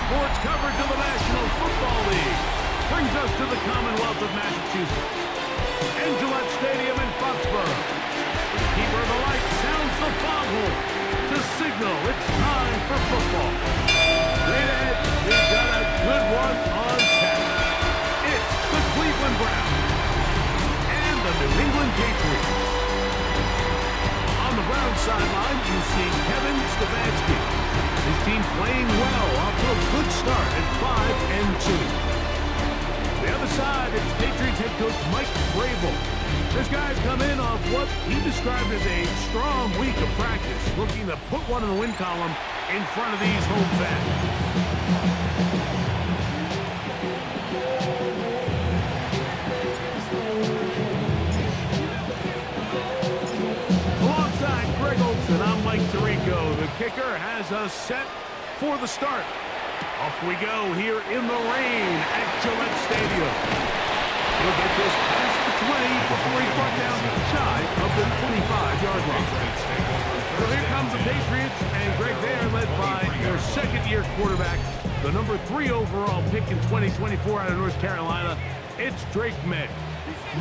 sports coverage of the National Football League brings us to the Commonwealth of Massachusetts and Gillette Stadium in Foxborough. The keeper of the light sounds the foghorn to signal it's time for football. Straight ahead, we've got a good one on tap. It's the Cleveland Browns and the New England Patriots. On the Browns sideline, you see Kevin Stefanski. His team playing well, off to a good start at 5-2. The other side, it's Patriots head coach Mike Vrabel. This guy's come in off what he described as a strong week of practice, looking to put one in the win column in front of these home fans. Alongside Greg Olson, I'm Mike Tirico. The kicker has us set for the start. Off we go here in the rain at Gillette Stadium. He'll get this past the 20 before he's brought down shy of the 25-yard line. So here comes the Patriots, and Greg, they are led by their second-year quarterback, the number 3 overall pick in 2024 out of North Carolina. It's Drake May.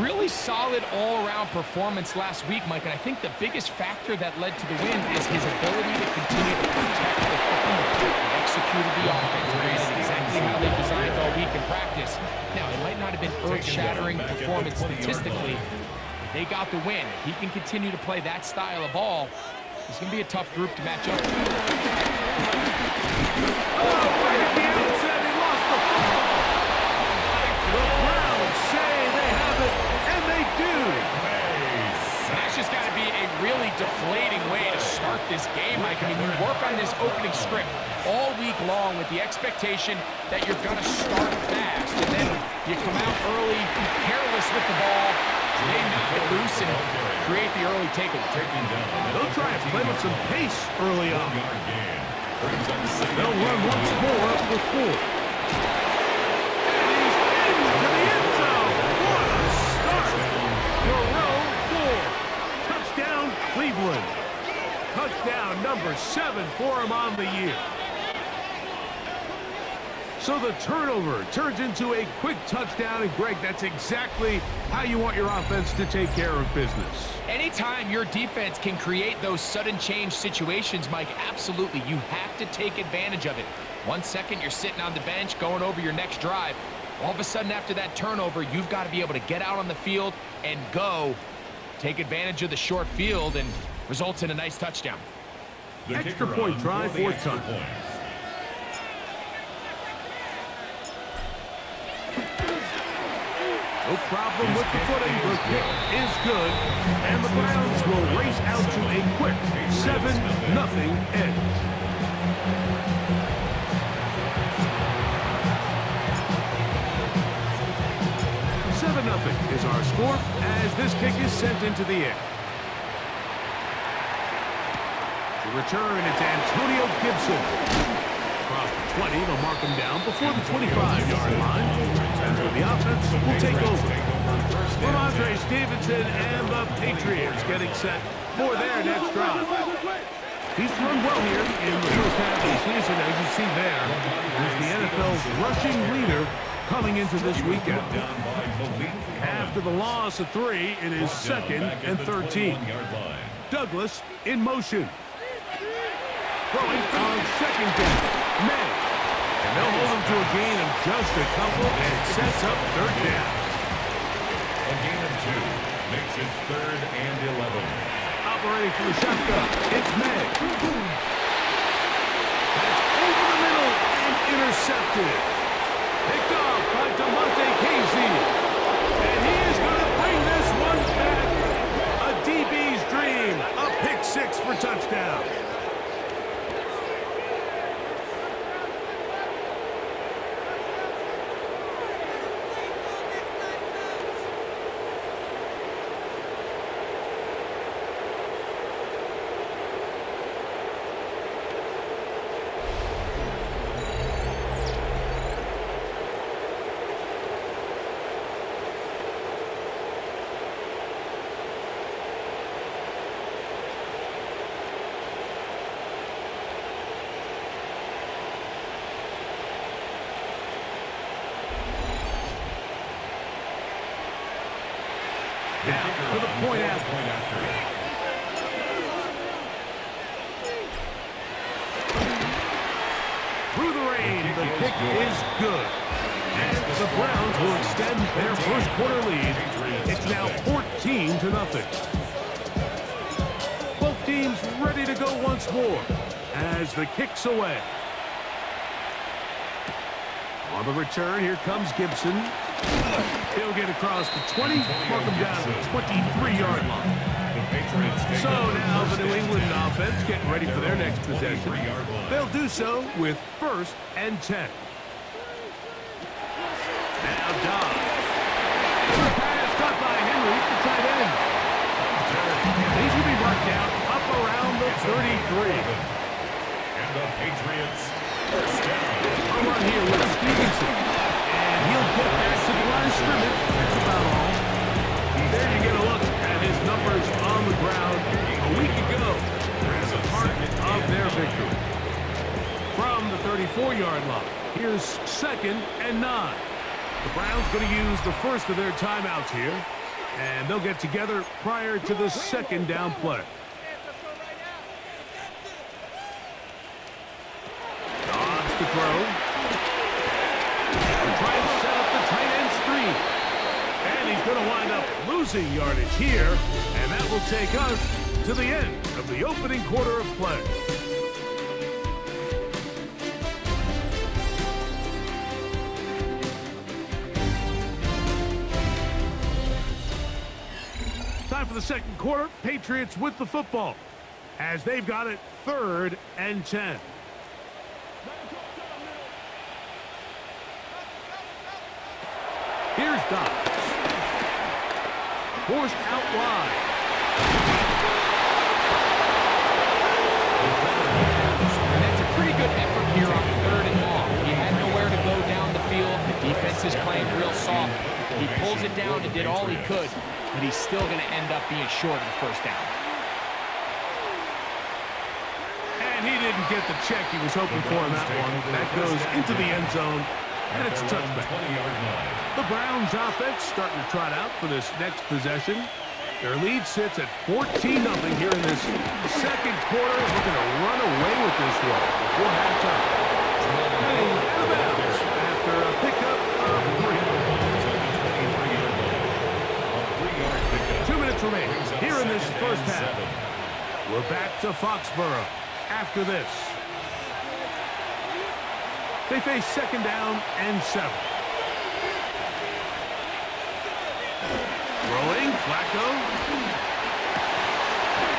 Really solid all-around performance last week, Mike, and I think the biggest factor that led to the win is his ability to continue to protect the football. He executed the offense, ran it exactly how they designed all week in practice. Now, it might not have been earth-shattering performance statistically, but they got the win. If he can continue to play that style of ball, it's going to be a tough group to match up to. Oh, right at the outset, he lost the football. The Browns say they have it, and they do. That's just got to be a really deflating way to start this game, Mike. I mean, you work on this opening script all week long with the expectation that you're going to start fast, and then you come out early, careless with the ball, they knock it loose and create the early takeaway. They'll try and play with some pace early on. They'll run once more up the 4. And he's into the end zone. What a start. Moreau 4. Touchdown, Cleveland. Touchdown number 7 for him on the year. So the turnover turns into a quick touchdown, and Greg, that's exactly how you want your offense to take care of business. Anytime your defense can create those sudden change situations, Mike, absolutely, you have to take advantage of it. 1 second, you're sitting on the bench going over your next drive. All of a sudden, after that turnover, you've got to be able to get out on the field and go. Take advantage of the short field, and results in a nice touchdown. Extra point try, 4th time. No problem with the footing. The kick is good. And the Browns will race out to a quick 7-0 edge. 7-0 is our score as this kick is sent into the air. To return, it's Antonio Gibson. Across the 20, they'll mark him down before the 25-yard line. That's where the offense will take over. Ramondre Stevenson and the Patriots getting set for their next drive. He's run well here in the first half of the season, as you see there. He's the NFL's rushing leader coming into this weekend. After the loss of 3, it is 2nd and 13. Douglas in motion. Throwing on 2nd down. May. And they'll hold him to a gain of just a couple, and it sets up 3rd down. A gain of 2 makes it 3rd and 11. Operating for the shotgun, it's May. That's over the middle and intercepted. Picked off by DeMonte Casey. And he is going to bring this one back. A DB's dream. A pick 6 for touchdown. kick is good. And the Browns will extend their first quarter lead. It's now 14-0. Both teams ready to go once more as the kick's away. On the return, here comes Gibson. He'll get across the 20, mark him down to the 23-yard line. So now the New England offense getting ready for their next possession. They'll do so with 1st and 10. Now Dobbs. The pass caught by Henry, the tight end. He's going to be marked down up around the 33. And the Patriots first down. A run here with Stevenson. And he'll get back to the line of scrimmage. That's about all. There you get a look at his numbers on the ground a week ago as a part of their victory. From the 34-yard line, here's 2nd and 9. The Browns going to use the first of their timeouts here, and they'll get together prior to the 2nd down play. Dobbs to throw. Trying to set up the tight end screen. And he's going to wind up losing yardage here, and that will take us to the end of the opening quarter of play. Time for the second quarter. Patriots with the football as they've got it 3rd and 10. Here's Dobbs. Forced out wide. And that's a pretty good effort here on 3rd and long. He had nowhere to go down the field. The defense is playing real soft. He pulls it down and did all he could, but he's still going to end up being short of the 1st down. And he didn't get the check he was hoping for in that one. That goes into the end zone, and it's a touchback. The Browns offense starting to trot out for this next possession. Their lead sits at 14-0 here in this second quarter. Looking to run away with this one before halftime. Heading out of bounds after a pickup of 3. 2 minutes remaining here in this first half. We're back to Foxborough after this. They face 2nd down and 7. Throwing, Flacco.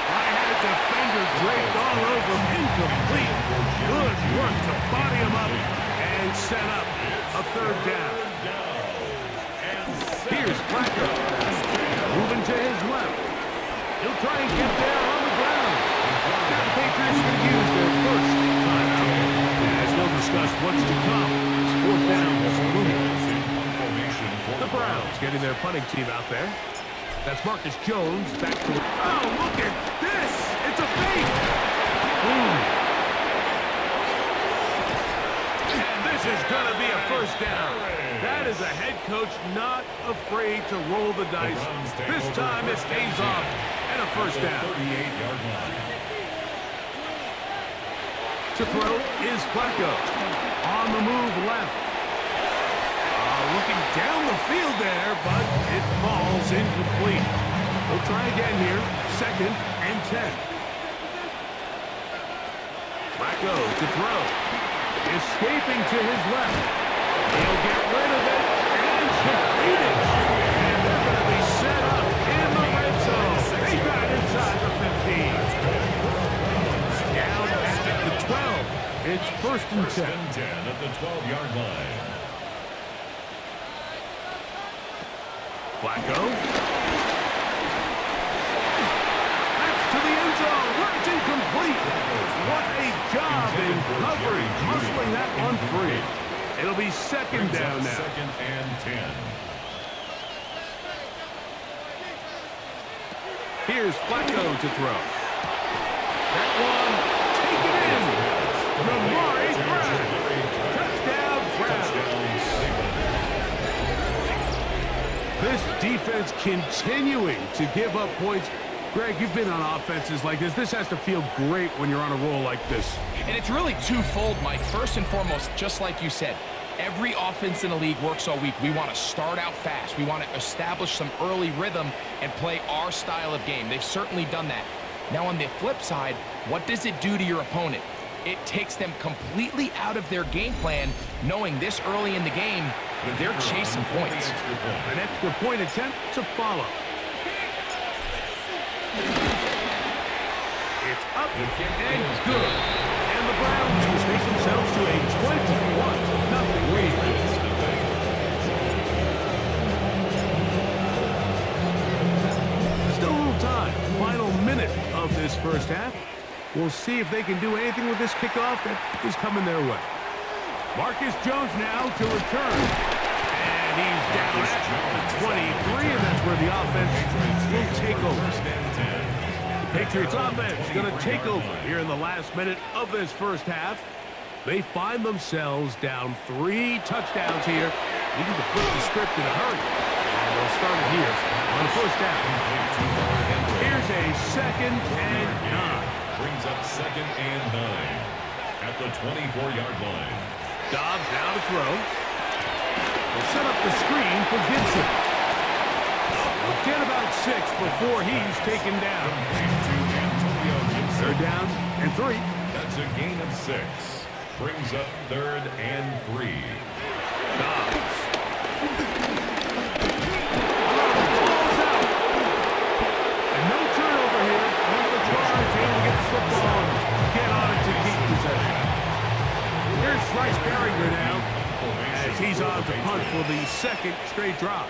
I had a defender draped all over him, incomplete. Good work to body him up and set up a 3rd down. Here's Flacco. Moving to his left. He'll try and get there on the ground. Now the Patriots will use their first timeout. As we'll discuss what's to come, this 4th down is looming. The Browns getting their punting team out there. That's Marcus Jones back to it. Oh, look at this! It's a fake! And this is going to be a 1st down. That is a head coach not afraid to roll the dice. This time it pays off and a 1st down. To throw is Flacco. On the move left. Looking down the field there, but it falls incomplete. We'll try again here. 2nd and 10. Flacco to throw. Escaping to his left. He'll get rid of it and complete it. And they're going to be set up in the red zone. They got it inside the 15. Down back at the 12. It's 1st and 10. At the 12-yard line. Flacco. That's to the end zone where it's incomplete. What a job in covering, hustling that one free. It'll be 2nd down now. 2nd and 10. Here's Flacco to throw. That one, take it in. Amari Brown. Touchdown, Browns. This defense continuing to give up points Greg, you've been on offenses like this. This has to feel great when you're on a roll like this. And it's really twofold, Mike. First and foremost, just like you said, every offense in the league works all week. We want to start out fast. We want to establish some early rhythm and play our style of game. They've certainly done that. Now, on the flip side, what does it do to your opponent? It takes them completely out of their game plan, knowing this early in the game, they're chasing points. An extra point attempt to follow. It's up and good. And the Browns mistake themselves to a 21-0 lead. Still a little time. Final minute of this first half. We'll see if they can do anything with this kickoff that is coming their way. Marcus Jones now to return. And he's down at 23, and that's where the offense will take over. The Patriots offense going to take over here in the last minute of this first half. They find themselves down 3 touchdowns here, needing to flip the script in a hurry. And they'll start it here on the first down. Here's a 2nd and 9. Brings up 2nd and 9 at the 24-yard line. Dobbs now to throw. They'll set up the screen for Gibson. We'll get about 6 before he's taken down. They're down and 3. That's a gain of 6. Brings up 3rd and 3. Dobbs. And no turnover here. The Chargers can get the football and get on it to keep possession. Here's Bryce Barringer now, as he's on to punt for the 2nd straight drop.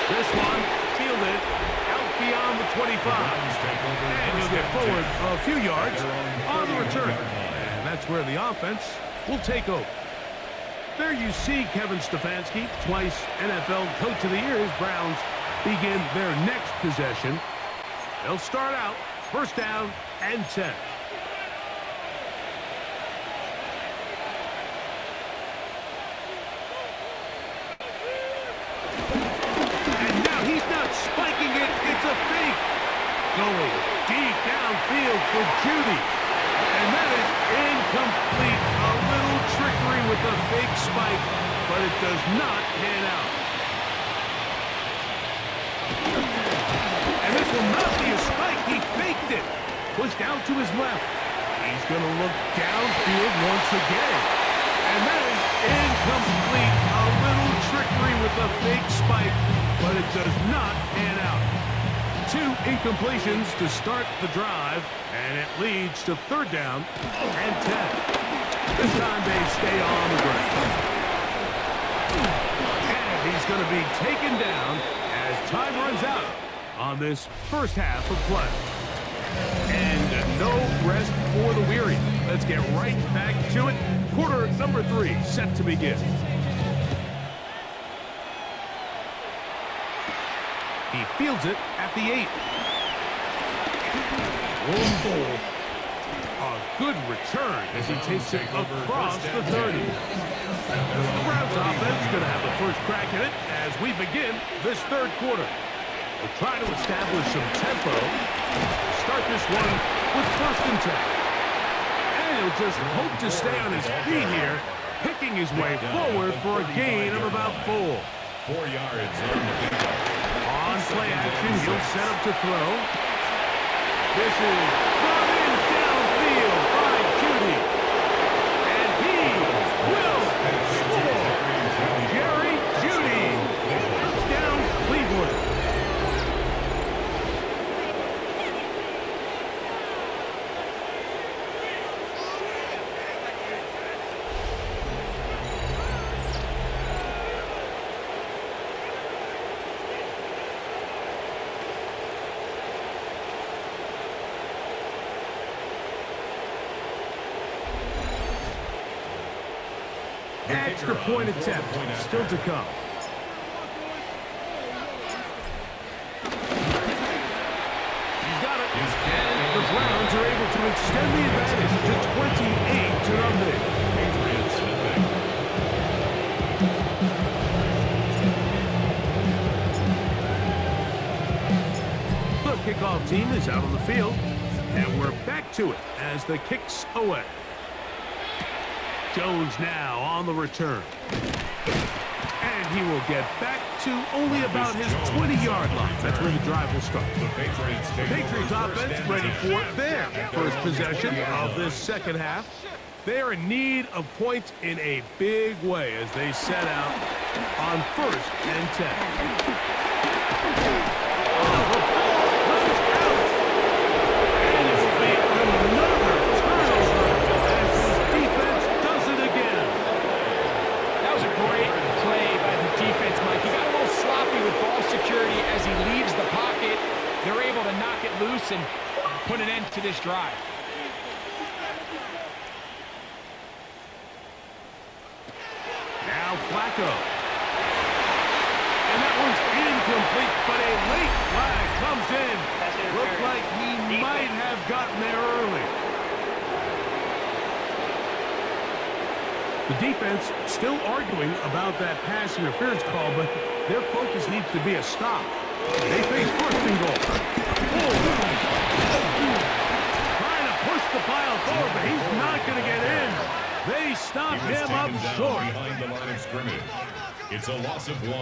This one, fielded out beyond the 25. And he'll get forward a few yards on the return. And that's where the offense will take over. There you see Kevin Stefanski, twice NFL Coach of the Year, as Browns begin their next possession. They'll start out 1st down and 10. And now he's not spiking it, it's a fake. Going deep downfield for Judy. And that is incomplete. A little trickery with the fake spike, but it does not pan out. And this will not be a spike. He faked it. Pushed out to his left. He's going to look downfield once again. And that is incomplete. A little trickery with the fake spike, but it does not pan out. 2 incompletions to start the drive, and it leads to 3rd down and 10. This time they stay on the ground. And he's going to be taken down as time runs out on this first half of play. And no rest for the weary. Let's get right back to it. Quarter number 3 set to begin. He fields it at the 8. A good return as he takes it across the 30. The Browns offense going to have the first crack at it as we begin this 3rd quarter. We'll try to establish some tempo. Start this one with 1st and 10. And he'll just hope to stay on his feet here, picking his way forward for a gain of about 4. 4 yards on the pickup. On play action, he'll set up to throw. This is brought in downfield by Judy. And he will score. Jerry Judy. Touchdown, Cleveland. Extra point attempt still to come. He's got it. And the Browns are able to extend the advantage to 28-0. Patriots. kickoff team is out on the field, and we're back to it as the kick's away. Jones now on the return. And he will get back to only about his 20-yard line. That's where the drive will start. The Patriots offense ready for their first possession of this second half. They are in need of points in a big way as they set out on 1st and 10. The ball comes out. And it will be another turnover as this defense does it again. That was a great play by the defense, Mike. He got a little sloppy with ball security as he leaves the pocket. They're able to knock it loose and put an end to this drive. Now Flacco. And that one's incomplete, but a late flag comes in. Looks like he might have gotten there early. The defense still arguing about that pass interference call, but their focus needs to be a stop. They face 1st and goal. Trying to push the pile forward, but he's not going to get in. They stop him up short. Behind the line of scrimmage. It's a loss of 1.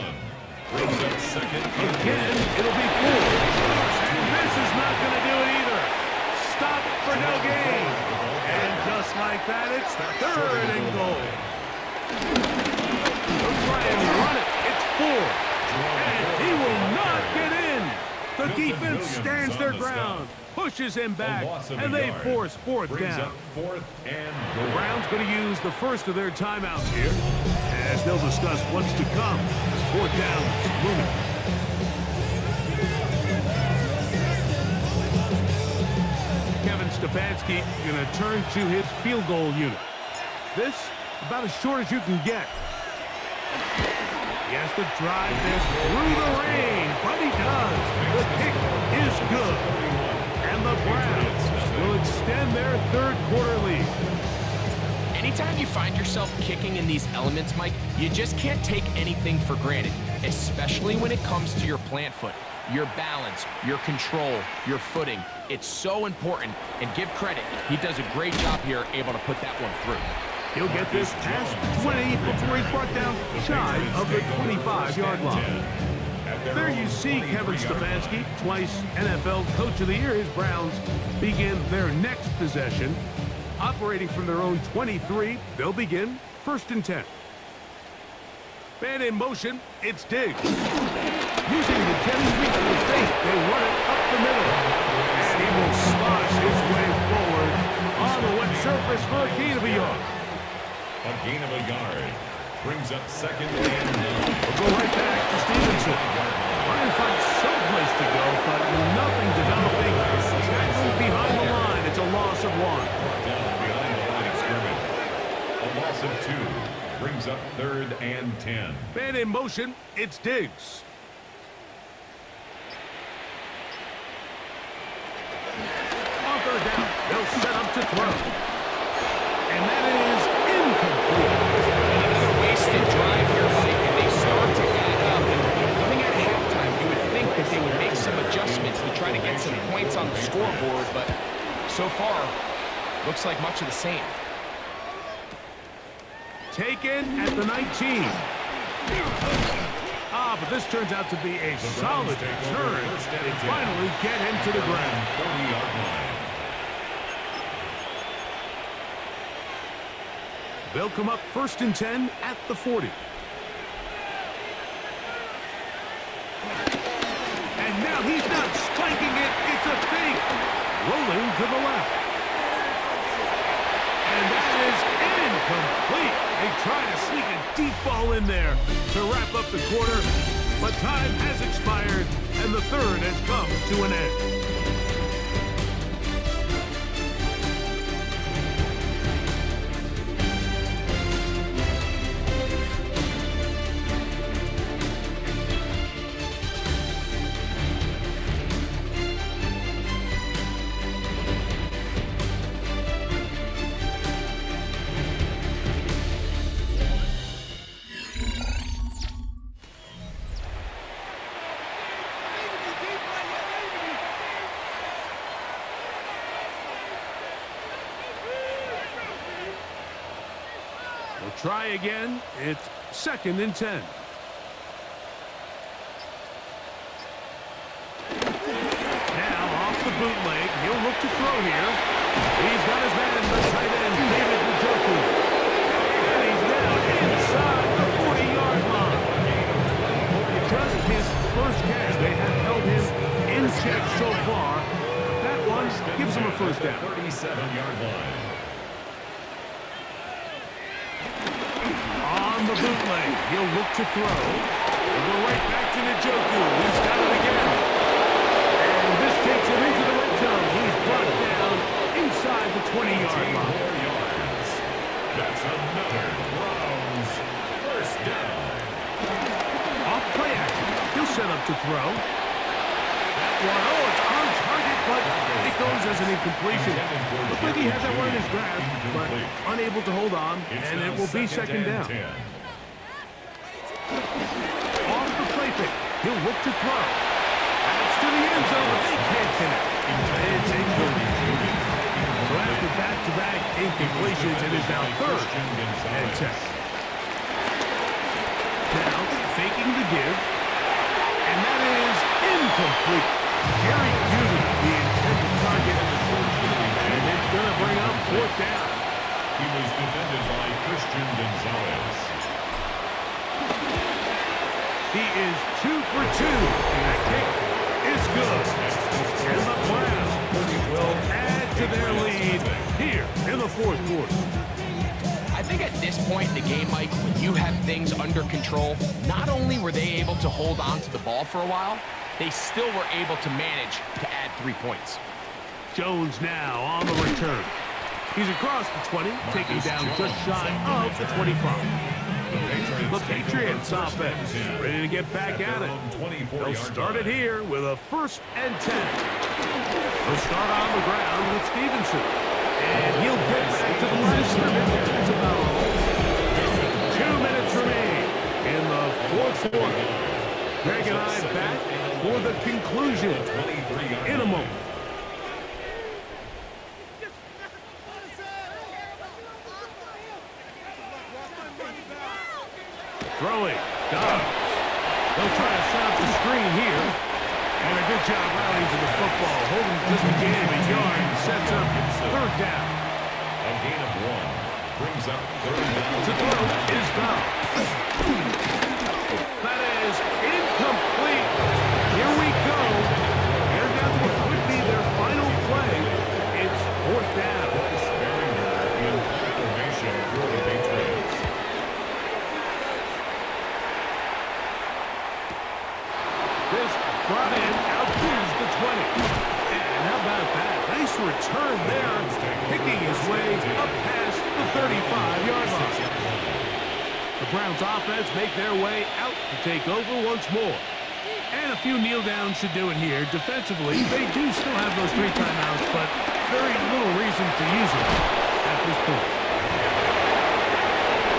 Brings up 2nd. Again, it'll be 4. And this is not going to do it either. Stop for no gain. And just like that, it's 3rd and goal. They'll try and run it. It's 4. And he will not get in. The defense stands their ground, pushes him back, and they force 4th down. The Browns going to use the first of their timeouts here, as they'll discuss what's to come as 4th down is looming. Kevin Stefanski going to turn to his field goal unit. This about as short as you can get. He has to drive this through the rain, but he does. The kick is good. And the Browns will extend their 3rd quarter lead. Anytime you find yourself kicking in these elements, Mike, you just can't take anything for granted, especially when it comes to your plant foot, your balance, your control, your footing. It's so important, and give credit. He does a great job here, able to put that one through. He'll get this past 20 before he's brought down shy of the 25-yard line. There you see Kevin Stefanski, twice NFL Coach of the Year. His Browns begin their next possession. Operating from their own 23, they'll begin 1st and 10. Man in motion, it's Diggs. Using the jet sweep for the fake, they run it up the middle. And he will slosh his way forward on the wet surface for a gain of a yard. A gain of a yard. Brings up 2nd and 9. We'll go right back to Stevenson. Trying to find someplace to go, but nothing developing. Tackled behind the line. It's a loss of 1. Down behind the line of scrimmage. A loss of 2. Brings up 3rd and 10. Man in motion, it's Diggs. On 3rd down, they'll set up to throw. And that is incomplete. Another wasted drive here, Mike, and they start to add up. And coming at halftime, you would think that they would make some adjustments to try to get some points on the scoreboard, but so far, looks like much of the same. Taken at the 19. But this turns out to be a solid return. They finally get him to the ground. 40-yard line. They'll come up 1st and 10 at the 40. And now he's not spiking it. It's a fake. Rolling to the left. And that is incomplete. They try to sneak a deep ball in there to wrap up the quarter. But time has expired, and the 3rd has come to an end. They'll try again. It's 2nd and 10. Now off the bootleg. He'll look to throw here. He's got his man, the tight end, David Njoku. And he's now inside the 40-yard line. Just his first catch. They have held him in check so far. That one gives him a first down. 37-yard line. On the bootleg, he'll look to throw. He'll go right back to Njoku. He's got it again. And this takes him into the red zone. He's brought down inside the 20-yard line. That's another Browns first down. Off play action. He'll set up to throw. That one, oh, it's on target, but it goes as an incompletion. Looked like he had that one in his grasp, but unable to hold on, and it will be 2nd down. Off the play fake, he'll look to throw. That's to the end zone, but they can't connect. It's incomplete. So after back-to-back incompletions, it is now 3rd and 10. Now, faking the give, and that is incomplete. Jerry Judy, the intended target, and it's going to bring up 4th down. He was defended by Christian Gonzalez. He is 2 for 2, and that kick is good. And the Browns will add to their lead here in the 4th quarter. I think at this point in the game, Mike, when you have things under control, not only were they able to hold on to the ball for a while, they still were able to manage to add 3 points. Jones now on the return. He's across the 20, taking down just shy of the 25. The Patriots offense ready to get back at it. They'll start it here with a 1st and 10. They'll start on the ground with Stevenson. And he'll get back to the line of scrimmage. That's about all. 2 minutes remain in the 4th quarter. Greg and I back for the conclusion in a moment. Throwing. Doug. They'll try to set up the screen here. And a good job rallying to the football. Holding just a gain of a yard and sets up 3rd down. A gain of 1 brings up 3rd down. To throw is down. That is incomplete. Here we go. They're down to what could be their final play. It's 4th down. Sparing in formation for the Patriots. This brought in outdoes the 20. And how about that? Nice return there. Picking his way up past the 35-yard line. The Browns offense make their way out to take over once more. And a few kneel downs should do it here. Defensively, they do still have those 3 timeouts, but very little reason to use them at this point.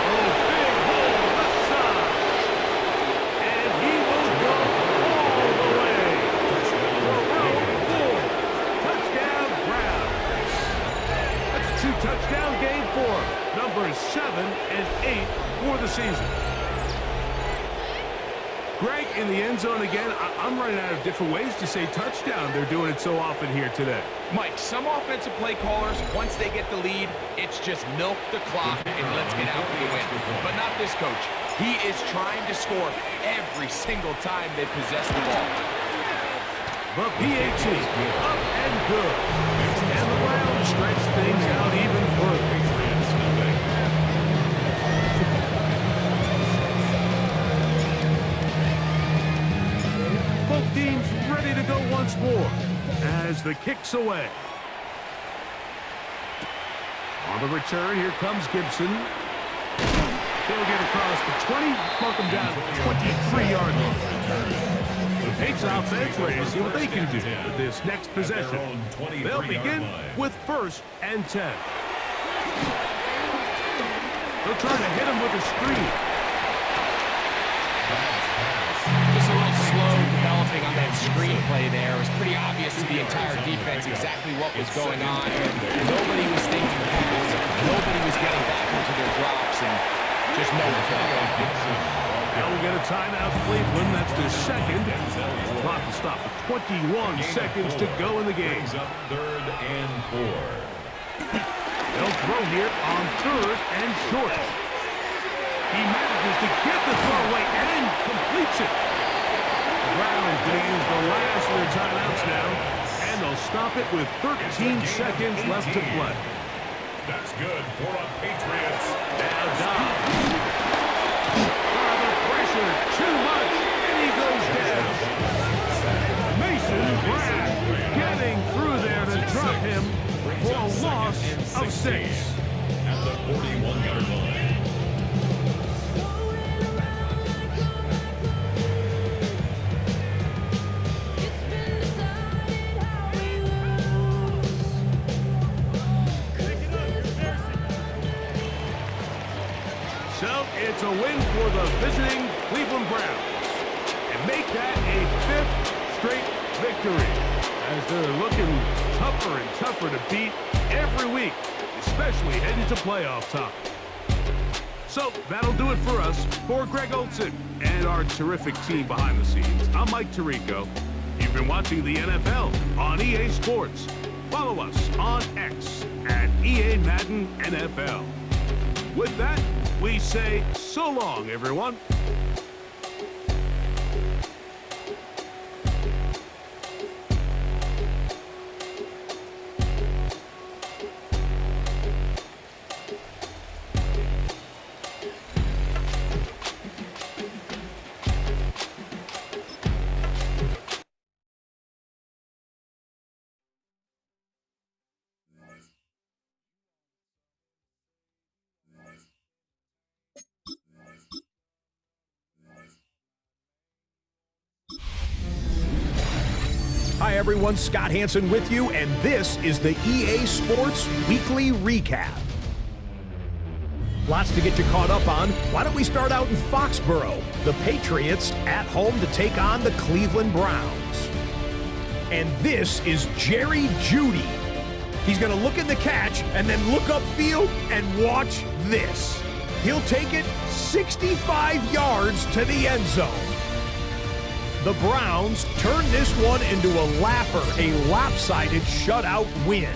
Oh, big hole left side. And he will go all the way. For row 4. Touchdown, Browns. That's a 2-touchdown game for numbers 7 and 8 for the season. Greg, in the end zone again, I'm running out of different ways to say touchdown. They're doing it so often here today. Mike, some offensive play callers, once they get the lead, it's just milk the clock and let's get out for the win. But not this coach. He is trying to score every single time they possess the ball. The PAT up and good. And the Browns stretch things out even further. Both teams ready to go once more as the kick's away. On the return, here comes Gibson. He'll get across the 20, mark him down to the 23-yard line. The Patriots offense ready to see what they can do with this next possession. They'll begin with 1st and 10. They'll try to hit him with a screen. Just a little slow developing on that screenplay there. It was pretty obvious to the entire defense exactly what was going on. Nobody was thinking pass. Nobody was getting back into their drops, and just no effect. Now we'll get a timeout, Cleveland. That's their second. Clock to stop. 21 seconds to go in the game. Up 3rd and 4. They'll throw here on 3rd and short. He manages to get the throw away and completes it. The Browns going to use the last of their timeouts now, and they'll stop it with 13 seconds left to play. That's good for the Patriots. Now Dobbs. Too much, and he goes down. Mason Graham getting through there to drop him for a loss of 6. At the 41-yard line. So it's a win for the visiting Cleveland Browns, and make that a 5th straight victory, as they're looking tougher and tougher to beat every week, especially heading to playoff time. So that'll do it for us. For Greg Olson and our terrific team behind the scenes, I'm Mike Tirico. You've been watching the NFL on EA Sports. Follow us on X at EA Madden NFL. With that, we say so long, everyone. Hi everyone, Scott Hansen with you, and this is the EA Sports Weekly Recap. Lots to get you caught up on. Why don't we start out in Foxborough? The Patriots at home to take on the Cleveland Browns. And this is Jerry Jeudy. He's going to look at the catch and then look upfield and watch this. He'll take it 65 yards to the end zone. The Browns turn this one into a lapper, a lopsided shutout win.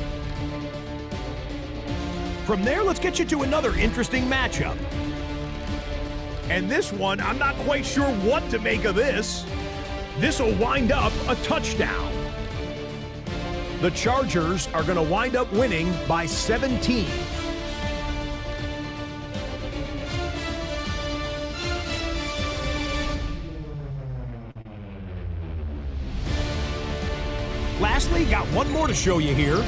From there, let's get you to another interesting matchup. And this one, I'm not quite sure what to make of this. This will wind up a touchdown. The Chargers are going to wind up winning by 17. Lastly, got one more to show you here.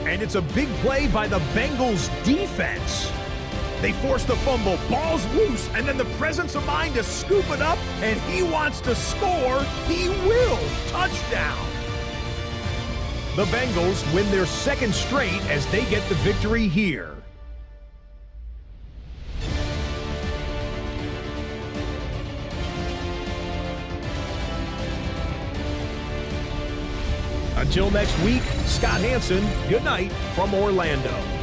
And it's a big play by the Bengals defense. They force the fumble, ball's loose, and then the presence of mind to scoop it up, and he wants to score. He will. Touchdown. The Bengals win their second straight as they get the victory here. Until next week, Scott Hansen, good night from Orlando.